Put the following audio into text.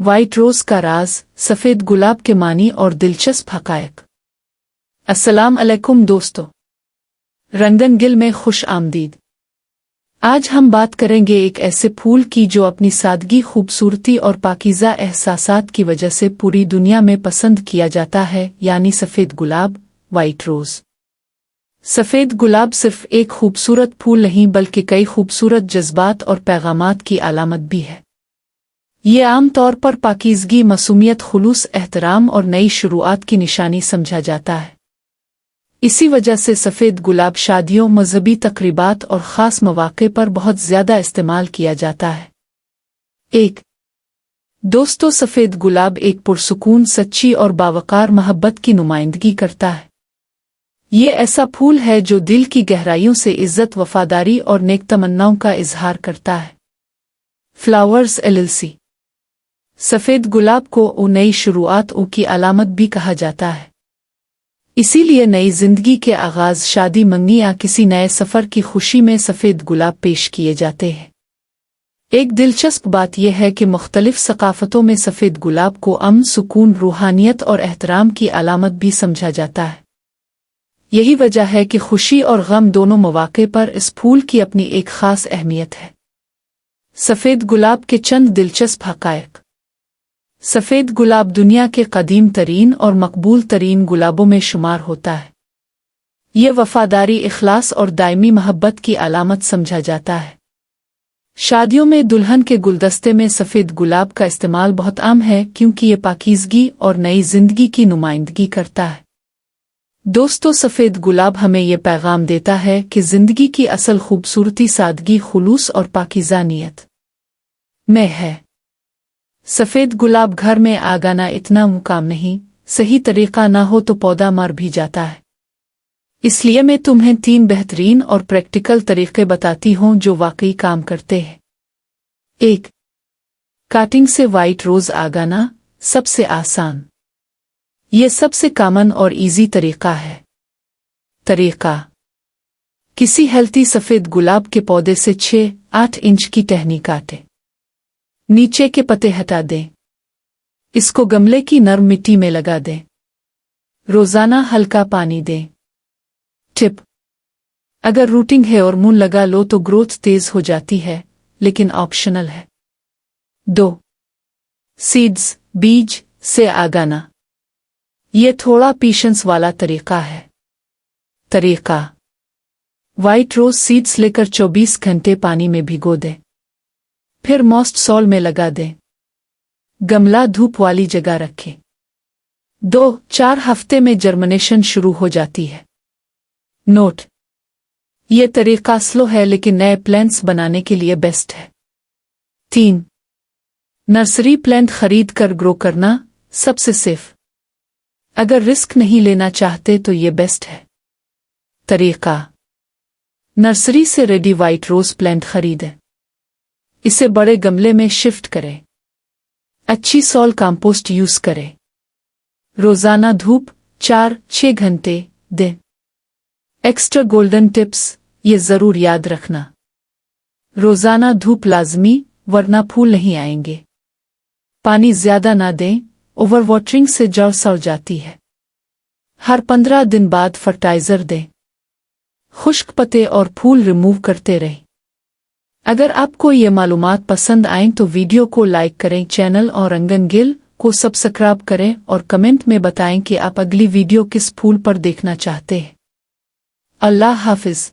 White रोज का राज, सफ़ेद गुलाब के मानी और दिलचस्प हक़ाइक़। अस्सलाम अलैकुम दोस्तों, रंगन गिल में खुश आमदीद। आज हम बात करेंगे एक ऐसे फूल की जो अपनी सादगी, खूबसूरती और पाकीज़ा एहसासात की वजह से पूरी दुनिया में पसंद किया जाता है, यानी सफ़ेद गुलाब, वाइट रोज़। सफ़ेद गुलाब सिर्फ एक खूबसूरत फूल नहीं बल्कि कई खूबसूरत जज्बात और पैगामात की अलामत भी है। ये आम तौर पर पाकीज़गी, मासूमियत, खुलूस, एहतराम और नई शुरुआत की निशानी समझा जाता है। इसी वजह से सफ़ेद गुलाब शादियों, मजहबी तकरीबात और ख़ास मौक़े पर बहुत ज़्यादा इस्तेमाल किया जाता है। दोस्तों, सफ़ेद गुलाब एक पुरसुकून, सच्ची और बावकार मोहब्बत की नुमाइंदगी करता है। ये ऐसा फूल है जो दिल की गहराइयों से इज़्ज़त, वफ़ादारी और नेक तमन्नाओं का इजहार करता है। Flowers LLC। सफ़ेद गुलाब को नई शुरुआत की अलामत भी कहा जाता है। इसीलिए नई जिंदगी के आगाज़, शादी, मंगनी या किसी नए सफ़र की खुशी में सफ़ेद गुलाब पेश किए जाते हैं। एक दिलचस्प बात यह है कि मुख्तलिफ सकाफ़तों में सफ़ेद गुलाब को अमन, सुकून, रूहानियत और एहतराम की अलामत भी समझा जाता है। यही वजह है कि खुशी और गम दोनों मौक़े पर इस फूल की अपनी एक ख़ास अहमियत है। सफ़ेद गुलाब के चंद दिलचस्प हक़ाइक़। सफ़ेद गुलाब दुनिया के कदीम तरीन और मकबूल तरीन गुलाबों में शुमार होता है। ये वफ़ादारी, इखलास और दायमी मोहब्बत की अलामत समझा जाता है। शादियों में दुल्हन के गुलदस्ते में सफ़ेद गुलाब का इस्तेमाल बहुत आम है क्योंकि ये पाकीज़गी और नई जिंदगी की नुमाइंदगी करता है। दोस्तों, सफ़ेद गुलाब हमें ये पैगाम देता है कि ज़िंदगी की असल खूबसूरती सादगी, खुलूस और पाकीज़ा नीयत में है। सफ़ेद गुलाब घर में आगाना इतना मुकाम नहीं, सही तरीक़ा ना हो तो पौधा मर भी जाता है। इसलिए मैं तुम्हें 3 बेहतरीन और प्रैक्टिकल तरीक़े बताती हूँ जो वाकई काम करते हैं। 1. काटिंग से वाइट रोज़ आगाना। सबसे आसान, ये सबसे कॉमन और इजी तरीक़ा है। तरीक़ा: किसी हेल्थी सफ़ेद गुलाब के पौधे से 6-8 इंच की टहनी काटें। नीचे के पत्ते हटा दें। इसको गमले की नरम मिट्टी में लगा दें। रोज़ाना हल्का पानी दें। टिप: अगर रूटिंग है और मून लगा लो तो ग्रोथ तेज हो जाती है, लेकिन ऑप्शनल है। 2. सीड्स, बीज से आगाना। ये थोड़ा पेशेंस वाला तरीक़ा है। तरीक़ा: वाइट रोज़ सीड्स लेकर 24 घंटे पानी में भिगो दें। फिर मॉइस्ट सॉइल में लगा दें। गमला धूप वाली जगह रखें। 2-4 हफ्ते में जर्मिनेशन शुरू हो जाती है। नोट: यह तरीक़ा स्लो है लेकिन नए प्लांट्स बनाने के लिए बेस्ट है। 3. नर्सरी प्लांट खरीद कर ग्रो करना सबसे सेफ। अगर रिस्क नहीं लेना चाहते तो ये बेस्ट है। तरीक़ा: नर्सरी से रेडी वाइट रोज़ प्लांट खरीदें। इसे बड़े गमले में शिफ्ट करें। अच्छी सॉइल कंपोस्ट यूज़ करें। रोज़ाना धूप 4-6 घंटे दें। एक्स्ट्रा गोल्डन टिप्स ये ज़रूर याद रखना: रोज़ाना धूप लाजमी, वरना फूल नहीं आएंगे। पानी ज़्यादा ना दें, ओवर वाटरिंग से जड़ सड़ जाती है। हर 15 दिन बाद फर्टाइज़र दें। खुश्क पत्ते और फूल रिमूव करते रहें। अगर आपको ये मालूमात पसंद आएं तो वीडियो को लाइक करें, चैनल और रंगन गिल को सब्सक्राइब करें और कमेंट में बताएं कि आप अगली वीडियो किस फूल पर देखना चाहते हैं। अल्लाह हाफ़िज़।